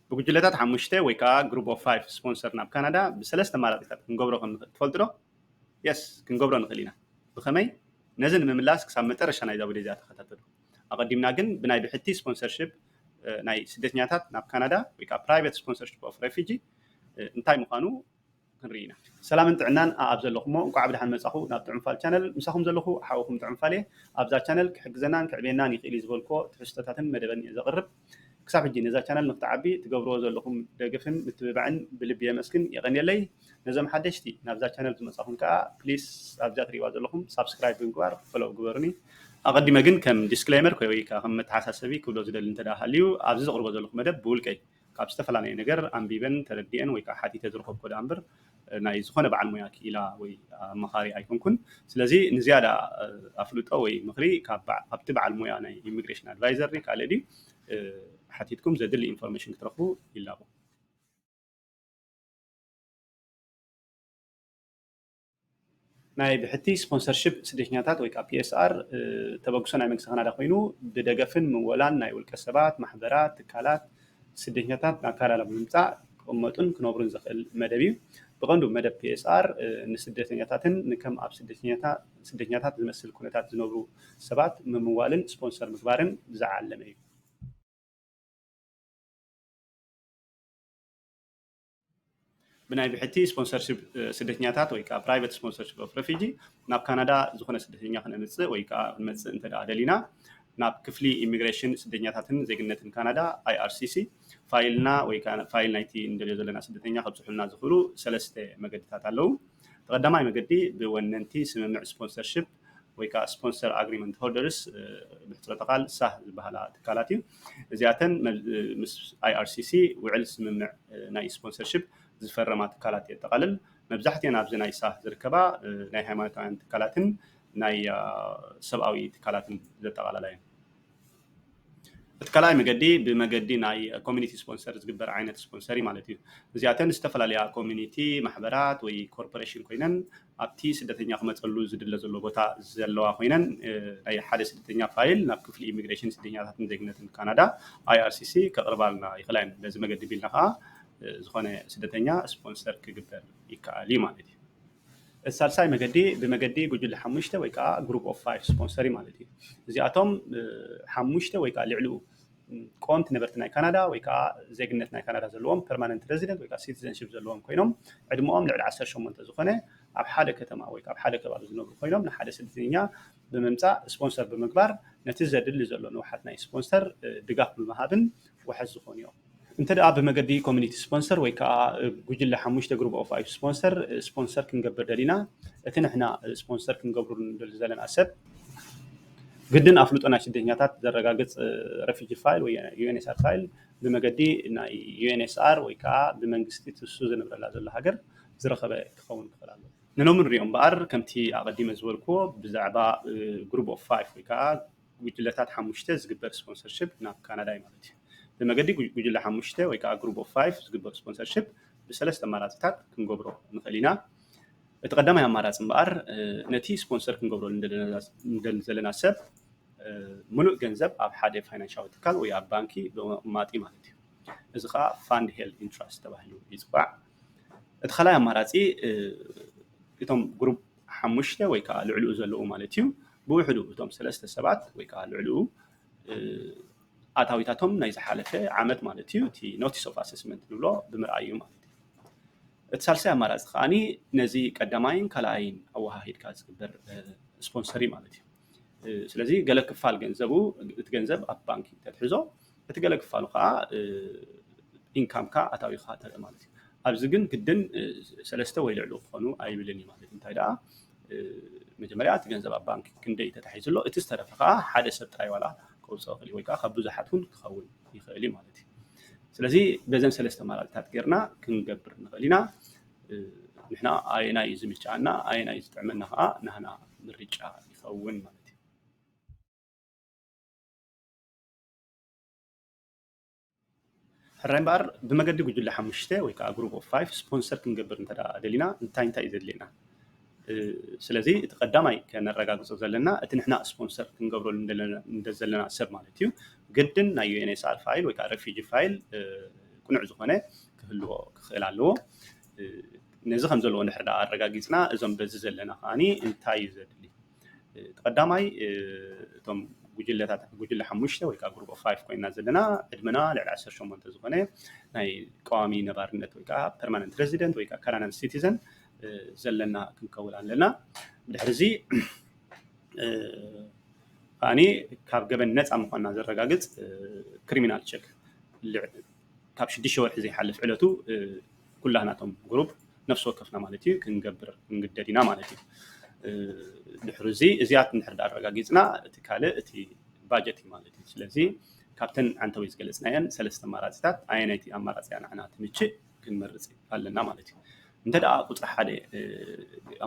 بوجلتات حمشته ويكا جروب اوف 5 سبونسر ناب كندا بثلاث مرات كنقبرو تفضلوا يس كنقبرو نخلينا بخمي نزل مملاس كساب مترشا ناي دابو ديزات خطاتلو اقدمنا جن بناي بحتي سبونسرشيب ناي سدتنياتات ناب كندا ويكا برايفت سبونسرشيب اوف ريفيجي انتاي مخانو كنرينا سلام انت عنان ابزلخمو انكو عبد الحمد مسخو ناب تعمفال شانل مسخم زلخو حاوكم تعمفاليه ابزا شانل كحجزنان كعبينان يخيلي زبلكو تحستاتن مدبن زقرب كساب حجي نزا شانل نقطعبي تقبرو زلخم دغفن متبعن بلبيه مسكن يغني لي نزم حدشتي نابزا شانل تمصخون كا بليز ابزا تريوا زلخم سبسكرايب بنقوار فلو غبرني اقدم جن كم ديسكليمر كوي كم تحسسبي كبلو زدل انت داخليو ابز زقربو زلخم مدب بولكاي كاب استفلاني ነገር አንቢበን ተረዲአን ወይ ከዓ ሓቲተ ዝረከብ ኮድ ኣምበር ናይ ዝኾነ በዓል ሞያ ክኢላ ወይ መኻሪ ኣይኮንኩን ስለዚ ንዝያዳ ኣፍልጦ ወይ ምኽሪ ካብቲ በዓል ሞያ ናይ ኢሚግሬሽን ኣድቫይዘር ካልእ ድዩ ሓቲትኩም ዘድሊ ኢንፎርሜሽን ክትረኽቡ ይላቡ ናይ ብሕቲ ስፖንሰርሺፕ ስደተኛታት ወይ ከዓ PSR ተበግሶ ናይ መንግስቲ ካናዳ ኮይኑ ብደገፍን ምወላን ናይ ውልቀ ሰባት ማሕበራት ትካላት ስደተኛታት ናብ ካናዳ ብምምፃእ ክቕመጡን ክነብሩን ዝኽእል መደብ እዩ ብቐንዱ መደብ PSR ንስደተኛታትን ንከም ኣብ ስደተኛታት ዝመስል ኩነታት ዝነብሩ ሰባት ምምዋልን ስፖንሰር ምግባርን ዝዓለመ እዩ بناي بحتي سبونسرشيب سدتنياتات ويكا برايفت سبونسرشيب اوف ريفيجي ناب كندا زخونه سدتنيا خنا نص ويكا نص انت دالينا ناب كفلي ايميغريشن سدتنياتاتن زيغنتن كندا IRCC فايلنا ويكا فايل 90 اندلي زلنا سدتنيا خبصحلنا زخلو ثلاثه مقدتات አለው تقدماي مقدي بوننتي سممع سبونسرشيب ويكا سبونسر اجريمنت هولدرز بحترتقال سه البهلا تكالاتي زياتن مس IRCC وعل سممع ناي سبونسرشيب زفرمات تكالات يتقلل مبزحتي انا بزناي ساه زركبا ناي هايمانوتاوያን تكالاتن ناي سباوي تكالاتن زتقللاي تكالاي مقدي بمقدي ناي كوميونيتي سبونسر زغبر عينت سبونسري مالتي زياتن استفلاليا كوميونيتي محبرات وي كوربوريشن كوينن ابتي سدتنيا خمصلو زدل زلو بوتا زلوا كوينن ناي حدا سدتنيا فايل ناب كفل ايميغريشن سدتنياتن زغنتن كندا IRCC كقربالنا يخلاين بزي مقدي بيلنخا ዝኾነ ስደተኛ ስፖንሰር ክግበር ይካኣል ማለት እዩ الثالثاي مقدي بمقدي ጉጅለ 5 ወይ ከዓ ግሩፕ ኦፍ 5 ስፖንሰሪ ማለት እዩ እዚኣቶም 5 ወይ ከዓ ልዕሉ ቆንት ነበርቲ ናይ ካናዳ ወይ ከዓ ዜግነት ናይ ካናዳ ዘለዎም ፐርማነንት ሬዚደንት ወይ ከዓ ሲቲዘንሺፕ ዘለዎም ኮይኖም ዕድመኦም ልዕሊ 18 ዝኾነ ኣብ ሓደ ከተማ ወይ ከዓ ኣብ ሓደ ከባቢ ዝነብሩ ኮይኖም ንሓደ ስደተኛ ብምምፃእ ስፖንሰር ብምግባር ነቲ ዘድሊ ዘሎ ንውሓት ናይ ስፖንሰር ድጋፍ ብምሃብን ውሕዝ ዝኾኑ እዮም انت دا بمقدي كوميونيتي سبونسر ويكا جوجل 5 جروب اوف 5 سبونسر كنقبر دلينا اتنا احنا سبونسر كنقبروا دلزلنا اسب قدن افلطنا شدنياتات زرغاغص ريفيجي فايل ويا UNHCR فايل بمقدي نا UNHCR ويكا بمنغستي تسو زنبرلا زله هاجر زرخبه تخون خلالو ننوم نريهم بار كمتي اقدي مزولكو بزعبا جروب اوف 5 ويكا جوجلتات 5 زغبر سبونسرشيب نا كندا مالتي بمقدي جوجل 5 ወይ ከዓ ግሩፕ ኦፍ 5 ዝግበር ስፖንሰርሺፕ በሰለስተ አማራጭታት ክንገብሮ ንኽእሊና እቲ ቀዳማይ አማራጭ እምበር ነቲ ስፖንሰር ክንገብሮ እንደለና ሰብ ሙሉእ ገንዘብ ኣብ ሓደ ፋይናንሻል ትካል ወይ ኣብ ባንኪ ማጢ ማለት እዩ እዚ ከዓ ፋንድ ሄልድ ኢንትረስት ተባሂሉ ይጽዋዕ እቲ ካልኣይ አማራጺ እቶም ግሩፕ 5 ወይ ከዓ ልዕልኡ ዘለዉ ማለት እዩ ብውሕዱ እቶም ሰለስተ ሰባት ወይ ከዓ ልዕልኡ ኣታዊታቶም ናይ ዝሓለፈ ዓመት ማለት እዩ እቲ ኖቲስ ኦፍ ኣሰስመንት ንብሎ ብምርኣዩ ማለት እዩ እቲ ሳልሳይ ኣማራፂ ከዓኒ ነዚ ቀዳማይን ካልኣይን ኣወሃሂድካ ዝግበር ስፖንሰሪ ማለት እዩ ስለዚ ገለ ክፋል ገንዘቡ እቲ ገንዘብ ኣብ ባንኪ ተትሕዞ እቲ ገለ ክፋሉ ከዓ ኢንካምካ ኣታዊካ ተርኢ ማለት እዩ ኣብዚ ግን ግድን ሰለስተ ወይ ልዕሉ ክኾኑ ኣይብልን እዩ ማለት እንታይ ደኣ መጀመርያ እቲ ገንዘብ ኣብ ባንኪ ክንደይ ተታሒዙሎ እቲ ዝተረፈ ከዓ ሓደ ሰብ ጥራይ ዋላ كوساخلي ويكا خبوزحاتون كخون يخلي مالتي ስለዚህ በዘን ሰለስተ አማራጭታት ገርና ክንገብር ንኽእሊና ንሕና ኣይና ይዝምጫና ኣይና ይዝጥዕመና ከዓ ንሕና ምርጫ ይኸውን ማለት እዩ ሕራይ እምበር ብመገዲ ጉጅለ 5 ወይ ከዓ ግሩፕ ኦፍ 5 ስፖንሰር ክንገብር እንተዳ ደሊና እንታይ ይዘድልየና ስለዚህ ተቀዳማይ ከነረጋግጾ ዘለና እቲ ንሕና ስፖንሰር ክንገብሮ እንደዘለና ሰብ ማለት እዩ ግድን ናይ UNHCR ፋይል ወይ ከዓ ሬፊጂ ፋይል ቅኑዕ ዝኾነ ክህልዎ ክኽእል ኣለዎ ነዚ ከም ዘለዎ ንሕርዳ ኣረጋጊፅና እዞም በዚ ዘለና ከዓኒ እንታይ እዩ ዘድሊ ተቀዳማይ እቶም ጉጅለ 5 ወይ ከዓ ግሩፕ ኦፍ 5 ኮይና ዘለና ዕድመና ልዕሊ 18 ዝኾነ ናይ ቀዋሚ ነባርነት ወይ ከዓ ፐርማነንት ሬዚደንት ወይ ከዓ ካናዳን ሲቲዘን ዘለና ክንከውን ኣለና ብድሕሪዚ ኣኒ ካብ ገበን ነፃ ምዃንና ዘረጋግፅ ክሪሚናል ቼክ ካብ 6 ወርሒ ዘይሓልፍ ዕለቱ ኩላህናቶም ግሩፕ ነፍሲ ወከፍና ማለት እዩ ክንገብር ክንግደድ ኢና ማለት እዩ ድሕሪዚ እዚኣት ንሕርዳ ኣረጋጊፅና እቲ ካልእ እቲ ባጀት ማለት እዩ ስለዚ ካብተን ዓንተወይ ዝገለፅናየን ሰለስተ ኣማራፂታት ኣየነይቲ ኣማራፂ ንዓና ትምችእ ክንመርፅ ኣለና ማለት እዩ እንተ ደኣ ቁፅሪ ሓደ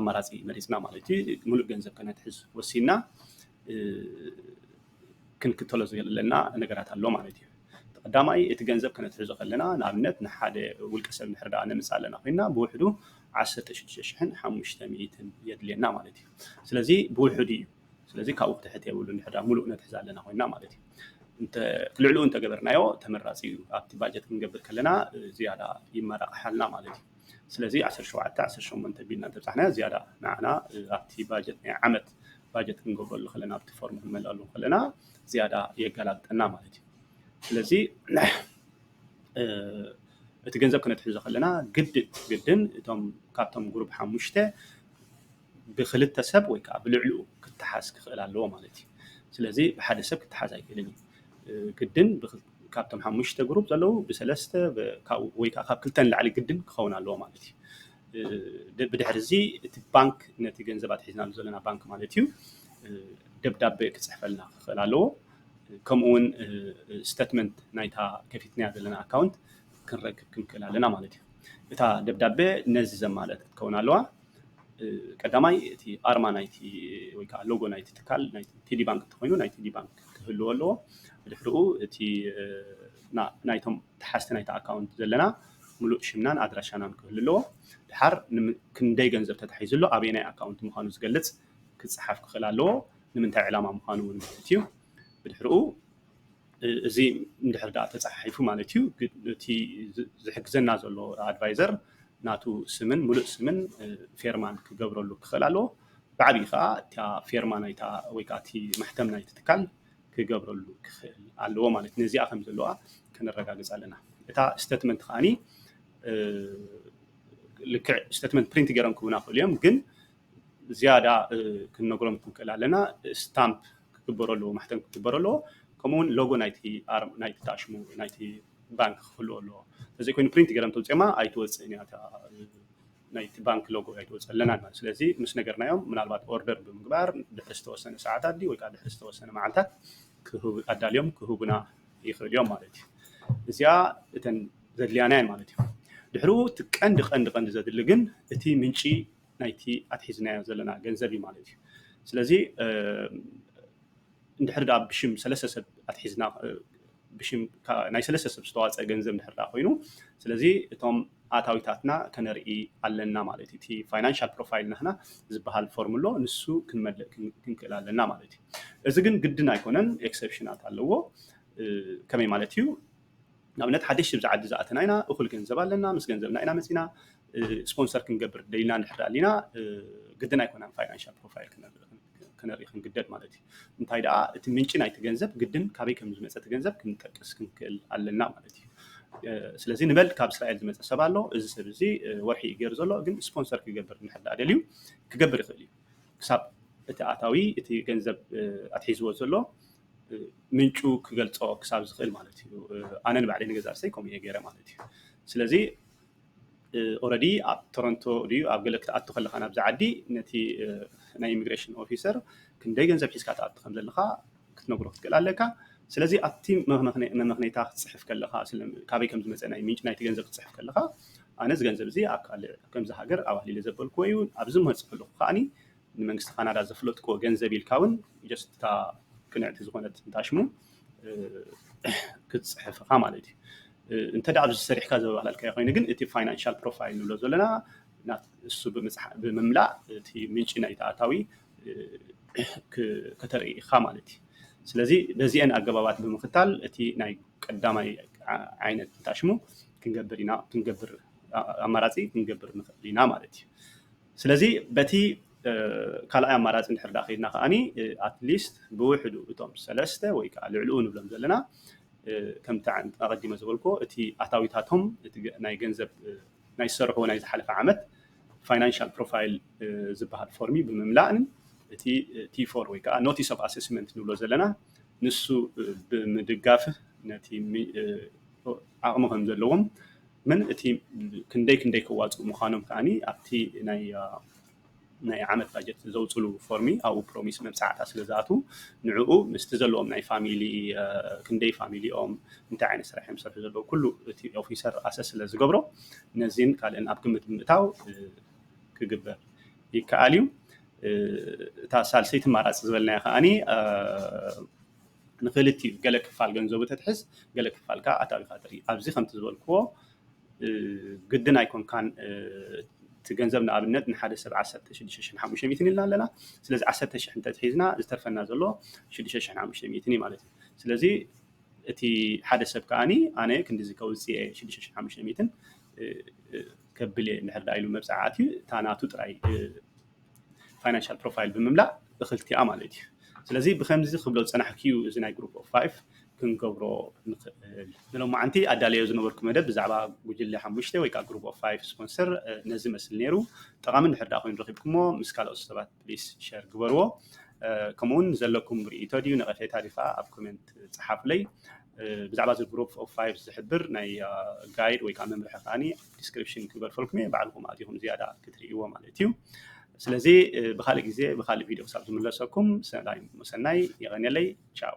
ኣማራፂ መሪፅና ማለት እዩ ሙሉእ ገንዘብ ከነትሕዝ ወሲና ክንክተሎ ዘለና ነገራት ኣሎ ማለት እዩ ተቀዳማይ እቲ ገንዘብ ከነትሕዞ ከለና ንኣብነት ንሓደ ውልቀ ሰብ ንሕርዳ ነምፅእ ኣለና ኮይና ብውሕዱ 16,500 የድልየና ማለት እዩ ስለዚ ብውሕዱ እዩ ስለዚ ካብኡ ክትሕት የብሉ ንሕርዳ ሙሉእ ነትሕዝ ኣለና ኮይና ማለት እዩ እንተ ክልዕልኡ እንተገበርናዮ ተመራፂ እዩ ኣብቲ ባጀት ክንገብር ከለና ዝያዳ ይመራቕሓልና ማለት እዩ ስለዚ 17 18 ቢልና ተብፃሕና ዝያዳ ንዓና ኣብቲ ባጀት ናይ ዓመት ባጀት ክንገብረሉ ከለና ኣብቲ ፎርም ክንመልአሉ ከለና ዝያዳ የጋላግጠና ማለት እዩ ስለዚ እቲ ገንዘብ ክነትሕዞ ከለና ግድን እቶም ካብቶም ግሩፕ 5 ብክልተ ሰብ ወይ ከዓ ብልዕልኡ ክትሓዝ ክኽእል ኣለዎ ማለት እዩ ስለዚ ብሓደ ሰብ ክትሓዝ ኣይክእልን ግድን ካብቶም 5 ግሩፕ ዘለው ብሰለስተ ወይ ከዓ ካብ ክልተን ላዕሊ ግድን ክኸውን ኣለዎ ማለት እዩ ብድሕሪዚ እቲ ባንክ ነቲ ገንዘባት ሒዝናሉ ዘለና ባንክ ማለት እዩ ደብዳቤ ክፅሕፈልና ክኽእል ኣለዎ ከምኡውን ስቴትመንት ናይታ ከፊትናያ ዘለና ኣካውንት ክንረክብ ክንክእል ኣለና ማለት እዩ እታ ደብዳቤ ነዚ ዘማለት ክትከውን ኣለዋ ቀዳማይ እቲ ኣርማ ናይቲ ወይ ከዓ ሎጎ ናይቲ ትካል ናይቲ ቲዲ ባንክ ተኮይኑ ናይቲ ቲዲ ባንክ ክህልዎ ኣለዎ ብድሕሪኡ እቲ ናይቶም ተሓዝቲ ናይታ ኣካውንት ዘለና ሙሉእ ሽምናን ኣድራሻናን ክህሉ ኣለዎ ድሓር ክንደይ ገንዘብ ተታሒዙሎ ኣበይ ናይ ኣካውንት ምዃኑ ዝገልጽ ክፅሓፍ ክኽእል ኣለዎ ንምንታይ ዕላማ ምዃኑ እውን ማለት እዩ ብድሕሪኡ እዚ እንድሕር ዳ ተፃሒፉ ማለት እዩ እቲ ዝሕግዘና ዘሎ ኣድቫይዘር ናቱ ስምን ሙሉእ ስምን ፌርማን ክገብረሉ ክኽእል ኣለዎ ብዓብዪ ከዓ እታ ፌርማ ናይታ ወይ ከዓ እቲ ማሕተም ናይቲ ትካል ክገብረሉ ክኽእል ኣለዎ ማለት ነዚኣ ከም ዘለዋ ክንረጋግፅ ኣለና እታ ስቴትመንት ከዓኒ ልክዕ ስቴትመንት ፕሪንት ገይሮም ክቡና ክእሉ እዮም ግን ዝያዳ ክንነግሮም ክንክእል ኣለና ስታምፕ ክግበረሉ ማሕተም ክግበረሉ ከምኡውን ሎጎ ናይቲ ታሽሙ ናይቲ ባንክ ክህልዎ ኣለዎ ስለዚ ኮይኑ ፕሪንት ገይሮም ተውፅማ ኣይትወፅእን እያ ናይቲ ባንክ ሎጎ ኣይትወፅእ ኣለና ማለት ስለዚ ምስ ነገርናዮም ምናልባት ኦርደር ብምግባር ድሕሪ ዝተወሰነ ሰዓታት ወይ ከዓ ድሕሪ ዝተወሰነ መዓልታት ኣዳልዮም ክህቡና ይኽእል እዮም ማለት እዩ እዚኣ እተን ዘድልያናየን ማለት እዩ ድሕሪኡ እቲ ቀንዲ ዘድሊ ግን እቲ ምንጪ ናይቲ ኣትሒዝናዮ ዘለና ገንዘብ እዩ ማለት እዩ ስለዚ እንድሕር ዳ ብሽም ሰለስተ ሰብ ኣትሒዝና ብሽም ናይ ሰለስተ ሰብ ዝተዋፀ ገንዘብ እንድሕር ዳ ኮይኑ ስለዚ እቶም ኣታዊታትና ከነርኢ ኣለና ማለት እዩ እቲ ፋይናንሻል ፕሮፋይል ናህና ዝበሃል ፎርሙሎ ንሱ ክንመልእ ክንክእል ኣለና ማለት እዩ እዚ ግን ግድን ኣይኮነን ኤክሰፕሽናት ኣለዎ ከመይ ማለት እዩ ንኣብነት ሓደሽ ብዝዓዲ ዝኣተና ኢና እኩል ገንዘብ ኣለና ምስ ገንዘብና ኢና መፂና ስፖንሰር ክንገብር ደሊና እንድሕር ኣለና ግድን ኣይኮነን ፋይናንሻል ፕሮፋይል ክነርኢ ክንግደድ ማለት እዩ እንታይ ደኣ እቲ ምንጪ ናይቲ ገንዘብ ግድን ካበይ ከም ዝመፀ እቲ ገንዘብ ክንጠቅስ ክንክእል ኣለና ማለት እዩ ስለዚ ንበል ካብ እስራኤል ዝመፀ ሰብ ኣሎ እዚ ሰብ እዚ ወርሒ ገይሩ ዘሎ ግን ስፖንሰር ክገብር ንሕዳ ደልዩ ክገብር ይኽእል እዩ ክሳብ እቲ ኣታዊ እቲ ገንዘብ ኣትሒዝዎ ዘሎ ምንጩ ክገልፆ ክሳብ ዝኽእል ማለት እዩ ኣነ ንባዕለይ ንገዛእሰይ ከምኡ እየ ገይረ ማለት እዩ ስለዚ ኦልሬዲ ኣብ ቶሮንቶ ድዩ ኣብ ገለ ክትኣቱ ከለካ ናብዚ ዓዲ ነቲ ናይ ኢሚግሬሽን ኦፊሰር ክንደይ ገንዘብ ሒዝካ ትኣቱ ከም ዘለካ ክትነግሮ ክትክእል ኣለካ ስለዚ ኣብቲ መምክኔታ ክትፅሕፍ ከለካ ካበይ ከም ዝመፀ ናይ ምንጭ ናይቲ ገንዘብ ክትፅሕፍ ከለካ ኣነ እዚ ገንዘብ እዚ ኣብ ካልእ ከምዚ ሃገር ኣባሊለ ዘበልክዎ እዩ ኣብዚ መፅእ ከለኩ ከዓኒ ንመንግስቲ ካናዳ ዘፍለጥክዎ ገንዘብ ኢልካ እውን ጀስት እታ ቅንዕቲ ዝኾነት እንታሽሙ ክትፅሕፍካ ማለት እዩ እንተ ደኣ ኣብዚ ሰሪሕካ ዘባህላልካ ኮይኑ ግን እቲ ፋይናንሻል ፕሮፋይል ንብሎ ዘለና እሱ ብምምላእ እቲ ምንጪ ናይቲ ኣታዊ ከተርኢ ኢኻ ማለት እዩ ስለዚ በዚአን ኣገባባት ብምክታል እቲ ናይ ቀዳማይ ዓይነት እንታሽሙ ክንገብር ኣማራጺ ክንገብር ንኽእል ኢና ማለት እዩ ስለዚ በቲ ካልኣይ ኣማራጺ እንድሕር ዳ ኸይድና ከዓኒ ኣትሊስት ብውሕዱ እቶም ሰለስተ ወይ ከዓ ልዕልኡ ንብሎም ዘለና ከምቲ ኣቐዲመ ዝበልክዎ እቲ ኣታዊታቶም እቲ ናይ ገንዘብ ናይ ዝሰርሕዎ ናይ ዝሓለፈ ዓመት ፋይናንሻል ፕሮፋይል ዝበሃል ፎርሚ ብምምላእን እቲ ቲ4 ወይ ከዓ ኖቲስ ኦፍ ኣሴስመንት ንብሎ ዘለና ንሱ ብምድጋፍህ ነቲ ዓቕሚ ከም ዘለዎም ምን እቲ ክንደይ ክዋፅኡ ምዃኖም ከዓኒ ኣብቲ ናይ ዓመት ባጀት ዘውፅሉ ፎርሚ ኣብኡ ፕሮሚስ መምፃዕታ ስለ ዝኣትዉ ንዕኡ ምስቲ ዘለዎም ናይ ፋሚሊ ክንደይ ፋሚሊኦም እንታይ ዓይነት ስራሕ እዮም ዝሰርሑ ዘለዉ ኩሉ እቲ ኦፊሰር ኣሰስ ስለ ዝገብሮ ነዚን ካልእን ኣብ ግምት ብምእታው ክግበር ይከኣል እዩ እታ ሳልሰይቲ ኣማራፂ ዝበልናዮ ከዓኒ ንክልቲኡ ገለ ክፋል ገንዘቡ ተትሕዝ ገለ ክፋል ከዓ ኣታዊካ ትርኢ ኣብዚ ከምቲ ዝበልክዎ ግድን ኣይኮንካን እቲ ገንዘብ ንኣብነት ንሓደ ሰብ 16,500 ኢልና ኣለና ስለዚ 10,000 እንተትሒዝና ዝተርፈና ዘሎ 6,500 ማለት እዩ ስለዚ እቲ ሓደ ሰብ ከዓኒ ኣነ ክንዲዚ ከውፅእ 6,500 ከብል እንድሕር ዳ ኢሉ መብፃዕቲ እታ ናቱ ጥራይ ፋይናንሻል ፕሮፋይል ብምምላእ እኽልቲኣ ማለት እዩ ስለዚ ብከምዚ ክብሎ ፀናሕክዩ እዚ ናይ ግሩፕ ኦፍ 5 ክንገብሮ ንኽእል ንሎማዓንቲ ኣዳልዮ ዝነበርኩ መደብ ብዛዕባ ጉጅለ 5 ወይ ከዓ ግሩፕ ኦፍ 5 ስፖንሰር ነዚ መስል ነይሩ ጠቃሚ እንድሕር ዳ ኮይኑ ረኺብኩሞ ምስ ካልኦት ሰባት ፕሊስ ሸር ግበርዎ ከምኡውን ዘለኩም ርኢቶ ድዩ ነቐፌታ ዲኻ ኣብ ኮሜንት ፀሓፉለይ ብዛዕባ እዚ ግሩፕ ኦፍ 5 ዝሕብር ናይ ጋይድ ወይ ከዓ መምርሒ ከዓኒ ዲስክሪፕሽን ክገርፈልኩም እየ ባዕልኩም ኣትኹም ዝያዳ ክትርእይዎ ማለት እዩ ስለዚ ብኻልእ ግዜ ብኻልእ ቪድዮ ክሳብ ዝምለሰኩም ሰናይ ይቐኒለይ ቻው